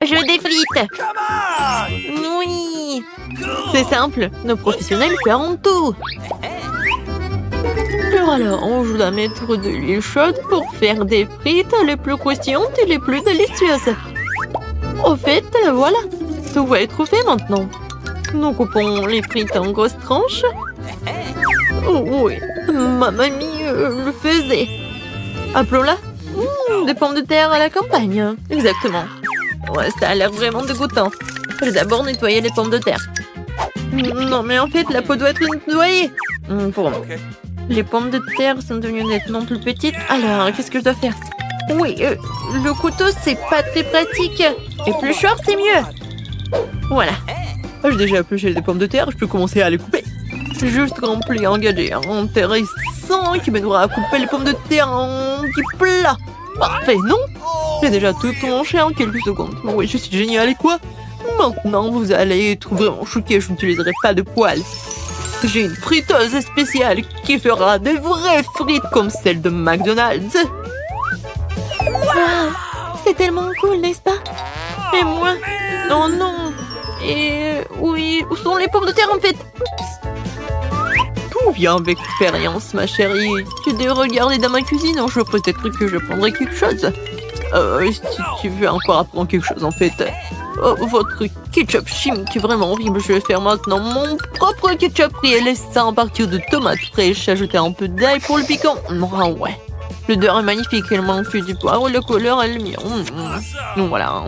Je veux des frites. Oui. C'est simple, nos professionnels feront tout. Alors, je dois mettre de l'huile chaude pour faire des frites les plus croustillantes et les plus délicieuses. Au fait, voilà, tout va être fait maintenant. Nous coupons les frites en grosses tranches. Oh, oui, ma mamie le faisait. Appelons-la. Des pommes de terre à la campagne. Exactement. Ouais, ça a l'air vraiment dégoûtant. Je vais d'abord nettoyer les pommes de terre. Non, mais en fait, la peau doit être nettoyée. Pour moi. Les pommes de terre sont devenues nettement plus petites. Alors, qu'est-ce que je dois faire? Oui, le couteau, c'est pas très pratique. Et plus short, c'est mieux. Voilà. J'ai déjà épluché des pommes de terre, je peux commencer à les couper. Juste rempli, engagé, intéressant, qui m'aidera à couper les pommes de terre en petits plats. Parfait, non? J'ai déjà tout tranché en quelques secondes. Oui, je suis génial, et quoi? Maintenant, vous allez être vraiment choqués, je n'utiliserai pas de poêle. J'ai une friteuse spéciale qui fera des vraies frites comme celles de McDonald's. Wow, c'est tellement cool, n'est-ce pas? Et moi? Oh non. Et oui, où sont les pommes de terre en fait? Tout vient avec l'expérience, ma chérie. Tu devrais regarder dans ma cuisine, je peut-être que je prendrai quelque chose. Si tu veux encore apprendre quelque chose en fait. Votre ketchup chimique est vraiment horrible. Je vais faire maintenant mon propre ketchup réel sain à partir de tomates fraîches. Ajouter un peu d'ail pour le piquant. Ah ouais. L'odeur est magnifique. Elle m'enfuit du poivre. La couleur est le mien. Donc voilà.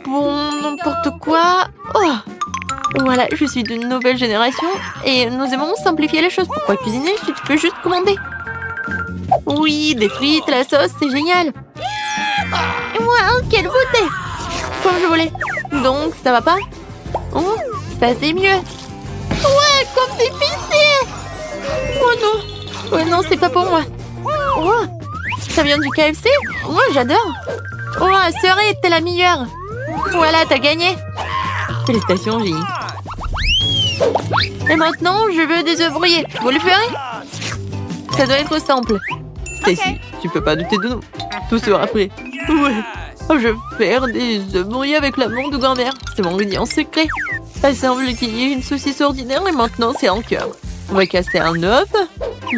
Bon, n'importe quoi. Oh. Voilà, je suis d'une nouvelle génération et nous aimons simplifier les choses. Pourquoi cuisiner si tu peux juste commander? Oui, des frites, la sauce, c'est génial. Wow, quelle beauté! Comme je voulais. Donc, ça va pas? Oh, ça c'est mieux. Ouais, comme c'est épicé! Oh non! Ouais, non, c'est pas pour moi. Oh, ça vient du KFC? Moi, j'adore. Oh, cerise, t'es la meilleure. Voilà, t'as gagné. Félicitations, J. Et maintenant, je veux des œufs brouillés. Vous le ferez? Ça doit être simple. Stacy, tu peux pas douter de nous. Tout sera prêt. Ouais. Je vais faire des œufs brouillés avec l'amour de grand-mère. C'est mon ingrédient secret. Il semble qu'il y ait une saucisse ordinaire et maintenant c'est en cœur. On va casser un œuf.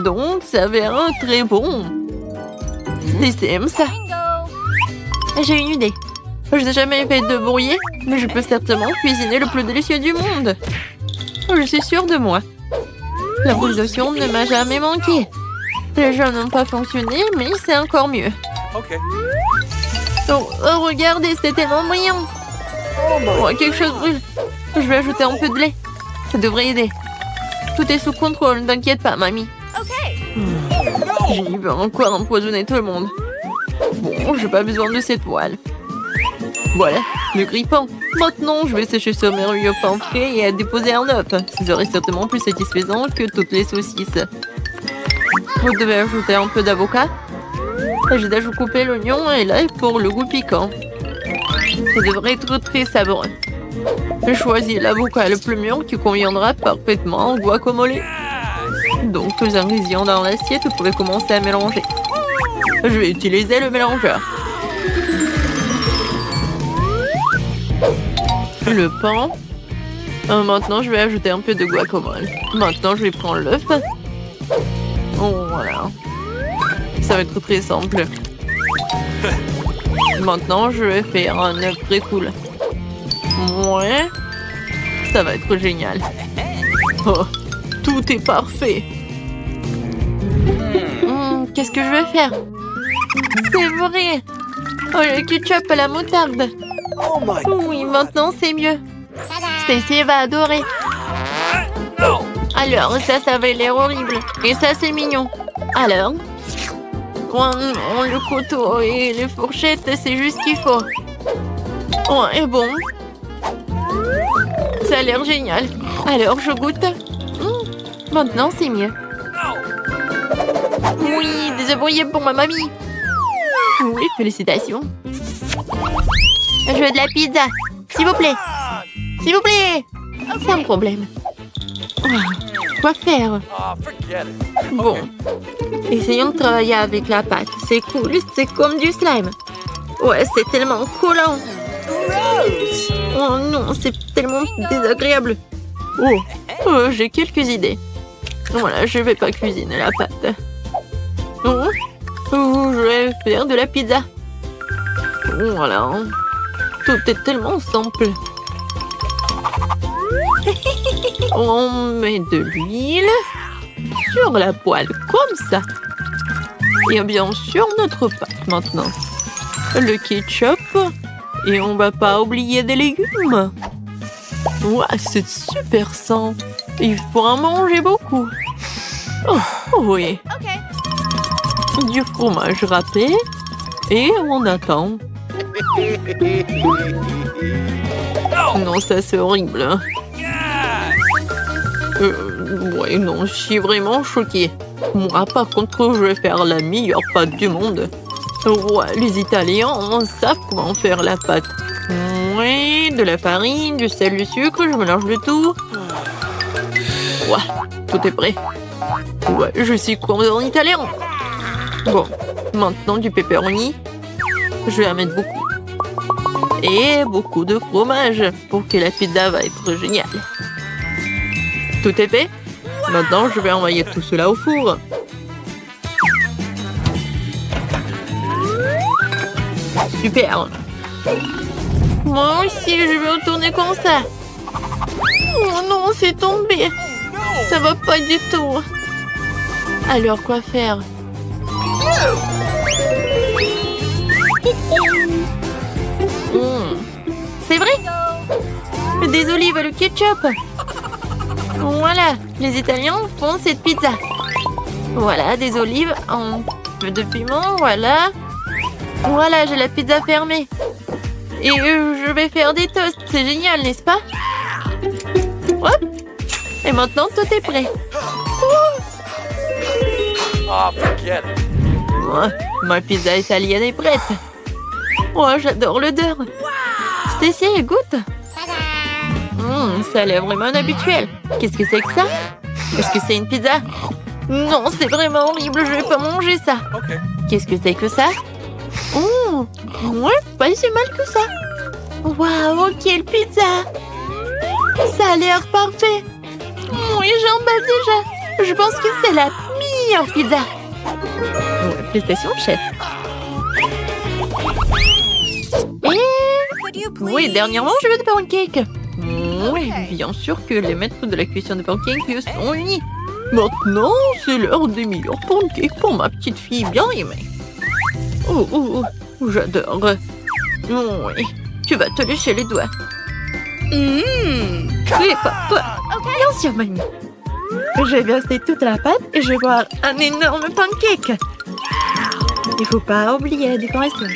Donc ça verra très bon. Laissez-moi ça. J'ai une idée. Je n'ai jamais fait de brouillé, mais je peux certainement cuisiner le plus délicieux du monde. Je suis sûre de moi. L'improvisation ne m'a jamais manqué. Les jeux n'ont pas fonctionné, mais c'est encore mieux. Oh, regardez, c'est tellement brillant. Oh, quelque chose brûle. Je vais ajouter un peu de lait. Ça devrait aider. Tout est sous contrôle, ne t'inquiète pas, mamie. J'y veux encore empoisonner tout le monde. Bon, j'ai pas besoin de cette toile. Voilà, le grille-pain. Maintenant, je vais sécher ce merveilleux pain frais et déposer un œuf. Ce serait certainement plus satisfaisant que toutes les saucisses. Vous devez ajouter un peu d'avocat. J'ai déjà coupé l'oignon et l'ail pour le goût piquant. Ça devrait être très savoureux. J'ai choisi l'avocat le plus mûr qui conviendra parfaitement au guacamole. Donc, tous les ingrédients dans l'assiette, vous pouvez commencer à mélanger. Je vais utiliser le mélangeur. Le pain. Maintenant, je vais ajouter un peu de guacamole. Maintenant, je vais prendre l'œuf. Oh, voilà. Ça va être très simple. Maintenant, je vais faire un œuf très cool. Ouais. Ça va être génial. Oh, tout est parfait. Qu'est-ce que je vais faire? C'est vrai. Oh, le ketchup à la moutarde. Oui, maintenant c'est mieux. Stacy va adorer. Alors, ça va l'air horrible. Et ça, c'est mignon. Alors, le couteau et les fourchettes, c'est juste ce qu'il faut. Ouais, bon. Ça a l'air génial. Alors, je goûte. Maintenant, c'est mieux. Oui, des œufs brouillés pour ma mamie. Oui, félicitations. Je veux de la pizza. S'il vous plaît. S'il vous plaît. Sans problème. Quoi faire? Bon. Essayons de travailler avec la pâte. C'est cool, c'est comme du slime. Ouais, c'est tellement collant. Oh non, c'est tellement désagréable. J'ai quelques idées. Voilà, je vais pas cuisiner la pâte. Je vais faire de la pizza. Voilà. Tout est tellement simple. On met de l'huile sur la poêle, comme ça. Et bien sûr, notre pâte maintenant. Le ketchup. Et on va pas oublier des légumes. Ouah, c'est super sain. Il faut en manger beaucoup. Oh oui. Du fromage râpé. Et on attend. Non, ça c'est horrible. Ouais, non, je suis vraiment choquée. Moi, par contre, je vais faire la meilleure pâte du monde. Ouais, les Italiens savent comment faire la pâte. Oui, de la farine, du sel, du sucre, je mélange le tout. Ouais, tout est prêt. Ouais, je suis comme en italien. Bon, maintenant du pepperoni. Je vais en mettre beaucoup. Et beaucoup de fromage pour que la pizza va être géniale. Tout est fait. Maintenant, je vais envoyer tout cela au four. Super. Moi aussi, je vais retourner comme ça. Oh non, c'est tombé. Ça va pas du tout. Alors, quoi faire? C'est vrai? Des olives et le ketchup. Voilà, les Italiens font cette pizza. Voilà, des olives, un peu de piment, voilà. Voilà, j'ai la pizza fermée. Et je vais faire des toasts, c'est génial, n'est-ce pas? Hop. Et maintenant, tout est prêt. Ma pizza italienne est prête. Oh, j'adore l'odeur. Stacy, goûte. Ça a l'air vraiment inhabituel. Qu'est-ce que c'est que ça? Est-ce que c'est une pizza? Non, c'est vraiment horrible, je vais pas manger ça. Qu'est-ce que c'est que ça? Ouais, pas si mal que ça. Waouh, quelle pizza! Ça a l'air parfait. Oui, j'emballe déjà. Je pense que c'est la meilleure pizza. Félicitations, chef. Oui, dernièrement, je veux des pancakes. Oui, bien sûr que les maîtres de la cuisson de pancakes sont unis. Maintenant, c'est l'heure des meilleurs pancakes pour ma petite fille bien aimée. J'adore. Oui, tu vas te lécher les doigts. Oui, papa. Bien sûr, mamie. Je vais verser toute la pâte et je vais voir un énorme pancake. Il faut pas oublier la décoration.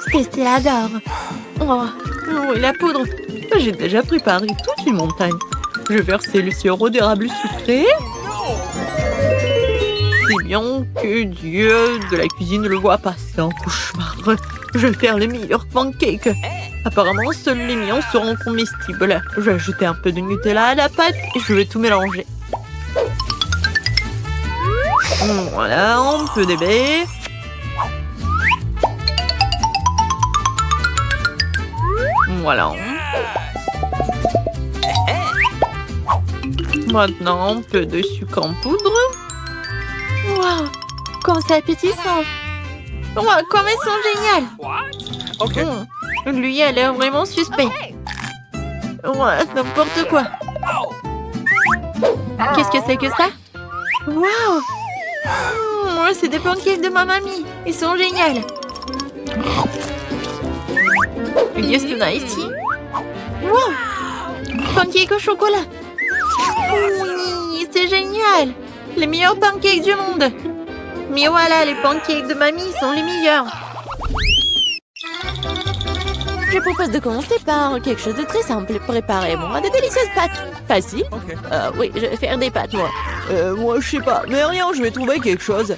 Stacy l'adore. Oui, la poudre. J'ai déjà préparé toute une montagne. Je vais verser le sirop d'érable sucré. C'est bien que Dieu de la cuisine ne le voit pas. C'est un cauchemar. Je vais faire les meilleurs pancakes. Apparemment, seuls les miens seront comestibles. Je vais ajouter un peu de Nutella à la pâte et je vais tout mélanger. Voilà, un peu de baie. Voilà. Maintenant, un peu de sucre en poudre. Waouh, comme c'est appétissant. Waouh, comme elles sont géniales. Lui a l'air vraiment suspect. Ouais, n'importe quoi. Qu'est-ce que c'est que ça? Waouh. C'est des pancakes de ma mamie. Ils sont géniaux. Qu'est-ce qu'on a ici? Wow! Pancakes au chocolat. Oui, c'est génial. Les meilleurs pancakes du monde. Mais voilà, les pancakes de mamie sont les meilleurs. Je propose de commencer par quelque chose de très simple. Préparez-moi de délicieuses pâtes. Facile. Oui, je vais faire des pâtes, moi. Moi, je sais pas. Mais rien, je vais trouver quelque chose.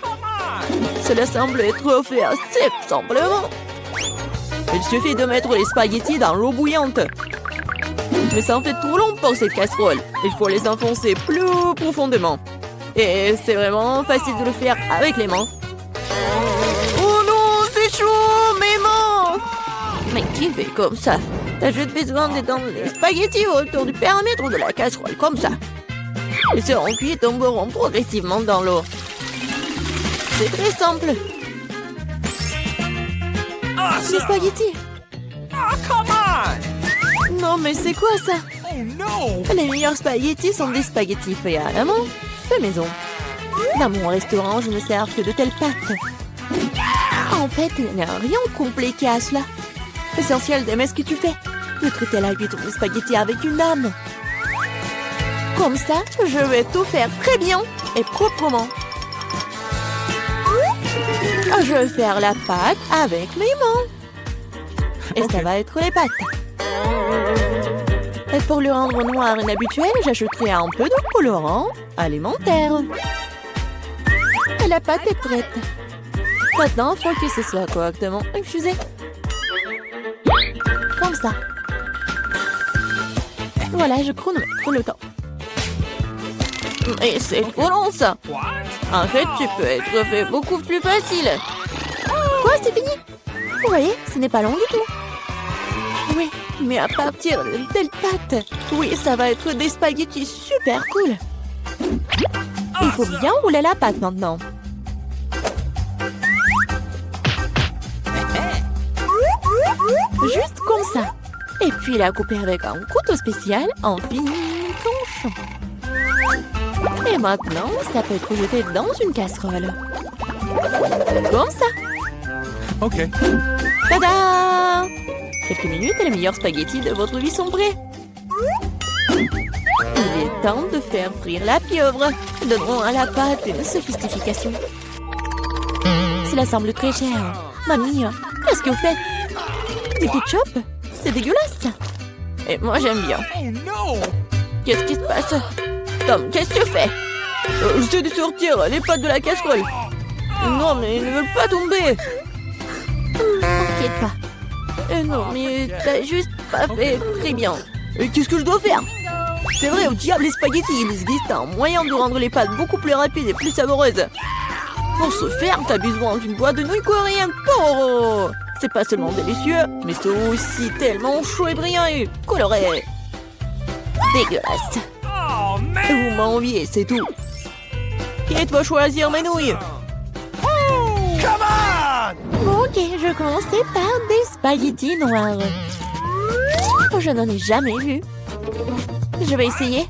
Cela semble être fait assez simplement. Il suffit de mettre les spaghettis dans l'eau bouillante. Mais ça en fait trop long pour cette casserole. Il faut les enfoncer plus profondément. Et c'est vraiment facile de le faire avec les mains. Oh non, c'est chaud, mes mains! Mais qui fait comme ça? T'as juste besoin d'étendre les spaghettis autour du périmètre de la casserole, comme ça. Ils seront cuits et tomberont progressivement dans l'eau. C'est très simple. Les spaghettis. Non, mais c'est quoi ça? Les meilleurs spaghettis sont des spaghettis faits à la main, fait maison. Dans mon restaurant, je ne sers que de telles pâtes. En fait, il n'y a rien de compliqué à cela. L'essentiel d'aimer ce que tu fais. De traiter la cuisson des spaghettis avec une âme. Comme ça, je vais tout faire très bien et proprement. Je vais faire la pâte avec mes mains. Et ça va être les pâtes. Et pour le rendre noir inhabituel, j'ajouterai un peu de colorant alimentaire. Et la pâte est prête. Maintenant, il faut que ce soit correctement infusé. Comme ça. Voilà, je chronomètre le temps. Mais c'est trop long, ça. En fait, tu peux être fait beaucoup plus facile. Quoi, c'est fini? Vous voyez, ce n'est pas long du tout. Oui, mais à partir d'une telle pâte, oui, ça va être des spaghettis super cool. Il faut bien rouler la pâte maintenant. Juste comme ça. Et puis la couper avec un couteau spécial en fines tranches. Et maintenant, ça peut être jeté dans une casserole. Comme ça. Ok. Tada! Quelques minutes et les meilleurs spaghettis de votre vie sont prêts. Il est temps de faire frire la pieuvre. Donnons à la pâte une sophistication. Cela semble très cher. Mamie, qu'est-ce que vous faites? Du ketchup? C'est dégueulasse. Et moi, j'aime bien. Qu'est-ce qui se passe? Tom, qu'est-ce que tu fais? J'essaie de sortir les pâtes de la casserole. Non, mais ils ne veulent pas tomber. T'inquiète pas. Non, mais t'as juste pas fait très bien. Et qu'est-ce que je dois faire? C'est vrai, au diable les spaghettis, il existe un moyen de rendre les pâtes beaucoup plus rapides et plus savoureuses. Pour ce faire, t'as besoin d'une boîte de nouilles coréennes Toro. C'est pas seulement délicieux, mais c'est aussi tellement chaud et brillant et coloré. Dégueulasse. Vous m'enviez, c'est tout. Qui va choisir mes nouilles? Bon, ok, je commençais par des spaghettis noirs. Je n'en ai jamais vu. Je vais essayer.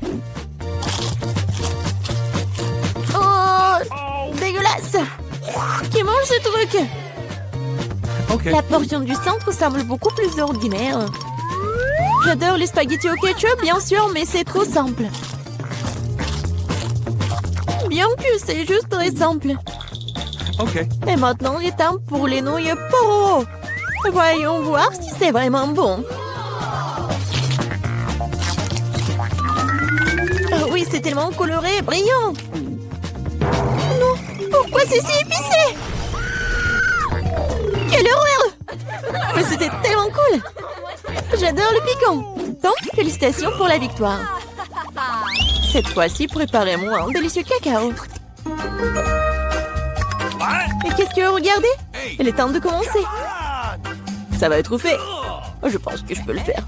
Oh, dégueulasse. Qui mange ce truc? Okay. La portion du centre semble beaucoup plus ordinaire. J'adore les spaghettis au ketchup, bien sûr, mais c'est trop simple. Bien que c'est juste très simple. Ok. Et maintenant, il est temps pour les nouilles Poro. Voyons voir si c'est vraiment bon. Oh oui, c'est tellement coloré et brillant. Non, pourquoi c'est si épicé? Quelle horreur! Mais c'était tellement cool! J'adore le piquant! Donc, félicitations pour la victoire! Cette fois-ci, préparez-moi un délicieux cacao! Et qu'est-ce que vous regardez? Il est temps de commencer! Ça va être fait! Je pense que je peux le faire!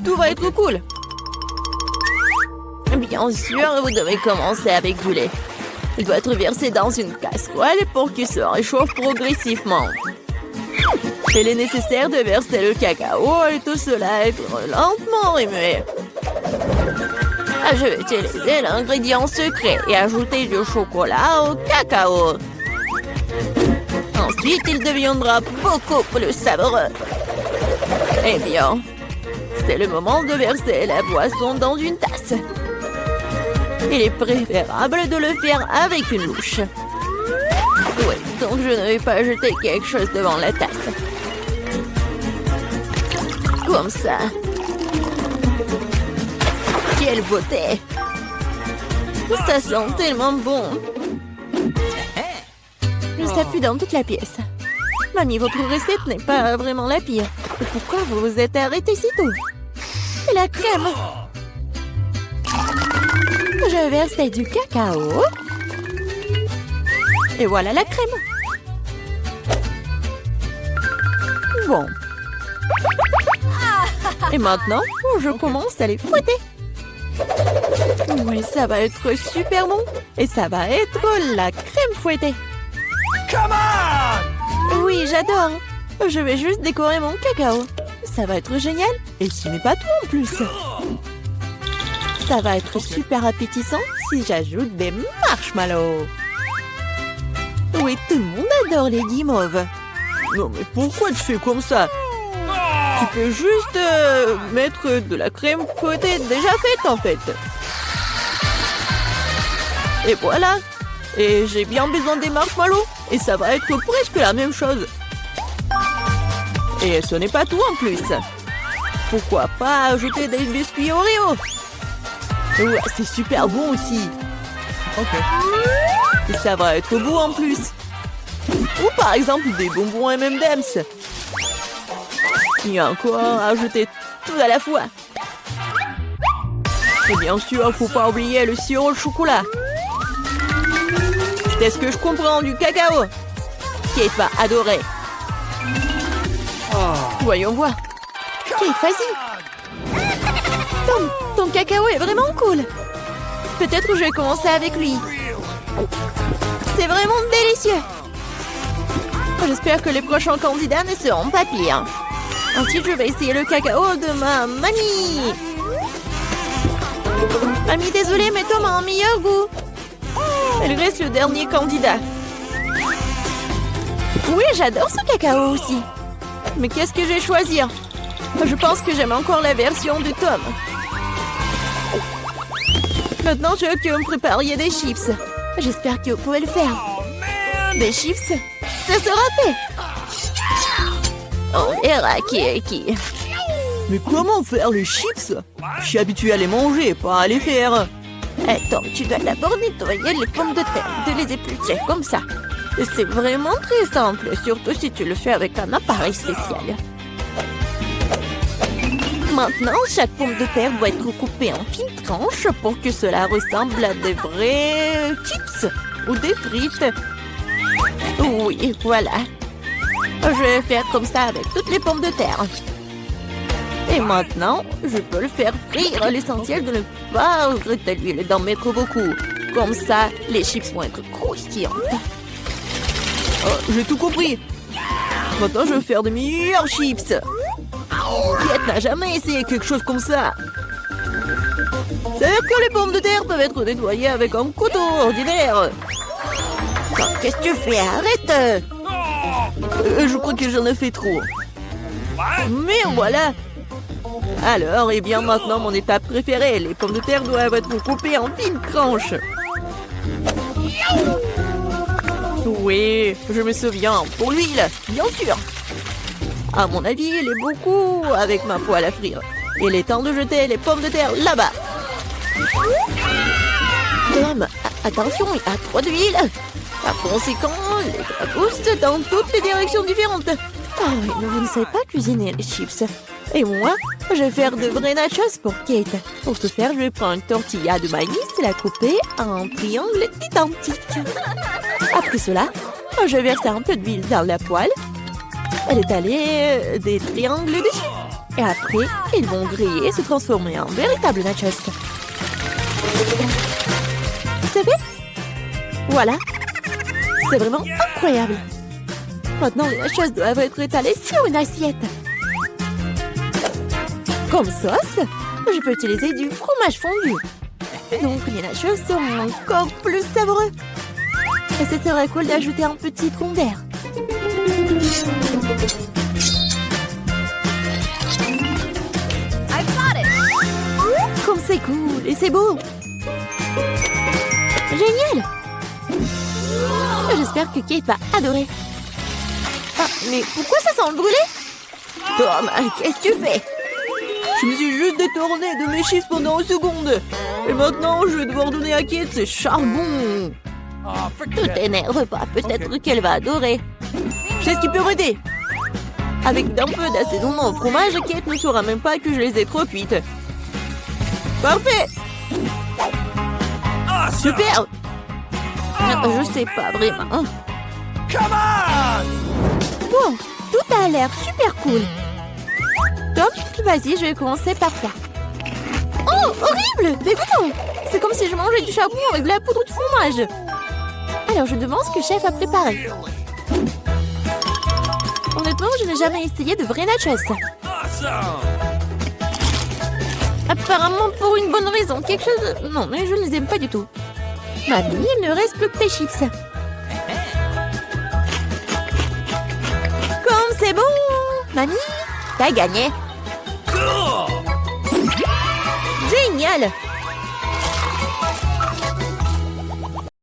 Tout va être cool! Bien sûr, vous devez commencer avec du lait. Il doit être versé dans une casserole pour qu'il se réchauffe progressivement. Il est nécessaire de verser le cacao et tout cela être lentement remué. Je vais utiliser l'ingrédient secret et ajouter du chocolat au cacao. Ensuite, il deviendra beaucoup plus savoureux. Eh bien, c'est le moment de verser la boisson dans une tasse. Il est préférable de le faire avec une louche. Oui, donc je ne vais pas jeter quelque chose devant la tasse. Comme ça. Quelle beauté! Ça sent tellement bon. Ça pue dans toute la pièce. Mamie, votre recette n'est pas vraiment la pire. Et pourquoi vous vous êtes arrêté si tôt? Et la crème? Je verse du cacao. Et voilà la crème. Bon, Et maintenant, je commence à les fouetter. Oui, ça va être super bon. Et ça va être la crème fouettée. Come on! Oui, j'adore. Je vais juste décorer mon cacao. Ça va être génial. Et ce n'est pas tout en plus. Ça va être super appétissant si j'ajoute des marshmallows. Oui, tout le monde adore les guimauves. Non, mais pourquoi tu fais comme ça? Tu peux juste mettre de la crème fouettée déjà faite en fait. Et voilà. Et j'ai bien besoin des marshmallows. Et ça va être presque la même chose. Et ce n'est pas tout en plus. Pourquoi pas ajouter des biscuits Oreo? Ouais, c'est super bon aussi. Ok. Et ça va être beau en plus. Ou par exemple des bonbons M&M's. Il y a encore à ajouter tout à la fois. Et bien sûr, faut pas oublier le sirop au chocolat. C'est ce que je comprends du cacao. Kate va adorer. Voyons voir. Kate, vas-y. Ton cacao est vraiment cool. Peut-être que je vais commencer avec lui. C'est vraiment délicieux. J'espère que les prochains candidats ne seront pas pires. Ensuite, je vais essayer le cacao de ma mamie. Mamie, désolée, mais Tom a un meilleur goût. Elle reste le dernier candidat. Oui, j'adore ce cacao aussi. Mais qu'est-ce que je vais choisir? Je pense que j'aime encore la version de Tom. Maintenant, je veux que vous me prépariez des chips. J'espère que vous pouvez le faire. Des chips, ça sera fait. On verra qui est qui. Mais comment faire les chips? Je suis habituée à les manger, pas à les faire. Tom, tu dois d'abord nettoyer les pommes de terre, de les éplucher comme ça. C'est vraiment très simple, surtout si tu le fais avec un appareil spécial. Maintenant, chaque pomme de terre doit être coupée en fines tranches pour que cela ressemble à des vrais chips ou des frites. Oui, voilà. Je vais faire comme ça avec toutes les pommes de terre. Et maintenant, je peux le faire frire. L'essentiel de ne pas regretter l'huile et d'en mettre beaucoup. Comme ça, les chips vont être croustillantes. Oh, j'ai tout compris. Maintenant, je vais faire de meilleurs chips. Kate n'a jamais essayé quelque chose comme ça. C'est que les pommes de terre peuvent être nettoyées avec un couteau ordinaire. Oh, qu'est-ce que tu fais? Arrête! Je crois que j'en ai fait trop. Mais voilà. Alors, eh bien maintenant, mon étape préférée. Les pommes de terre doivent être coupées en fines tranches. Oui, je me souviens. Pour l'huile, bien sûr. À mon avis, il est beaucoup avec ma poêle à frire. Il est temps de jeter les pommes de terre là-bas. Tom, attention, il y a trop d'huile. Par conséquent, les gras poussent dans toutes les directions différentes. Ah oui, mais vous ne savez pas cuisiner les chips. Et moi, je vais faire de vrais nachos pour Kate. Pour ce faire, je vais prendre une tortilla de maïs et la couper en triangles identiques. Après cela, je vais verser un peu d'huile dans la poêle et étaler des triangles dessus. Et après, ils vont griller et se transformer en véritables nachos. C'est fait? Voilà. C'est vraiment incroyable. Maintenant, les nachos doivent être étalés sur une assiette. Comme sauce, je peux utiliser du fromage fondu. Donc, les nachos seront encore plus savoureux. Et ce serait cool d'ajouter un petit citron vert. Comme c'est cool et c'est beau. Génial. J'espère que Kate va adorer. Ah, mais pourquoi ça sent le brûlé? Tom, qu'est-ce que tu fais? Je me suis juste détournée de mes chips pendant une seconde. Et maintenant, je vais devoir donner à Kate ses charbons. Ne t'énerve pas, peut-être qu'elle va adorer. Je sais ce qui peut m'aider. Avec un peu d'assaisonnement au fromage, Kate ne saura même pas que je les ai trop cuites. Parfait. Super. Je sais pas vraiment. Bon, tout a l'air super cool. Top, vas-y, je vais commencer par toi. Oh, horrible! Dégoûtant! C'est comme si je mangeais du charbon avec de la poudre de fromage. Alors, je demande ce que le chef a préparé. Honnêtement, je n'ai jamais essayé de vrais nachos. Awesome! Apparemment pour une bonne raison. Quelque chose de... Non, mais je ne les aime pas du tout. Mamie, il ne reste plus que tes chips. Comme c'est bon! Mamie, t'as gagné. Cool! Génial!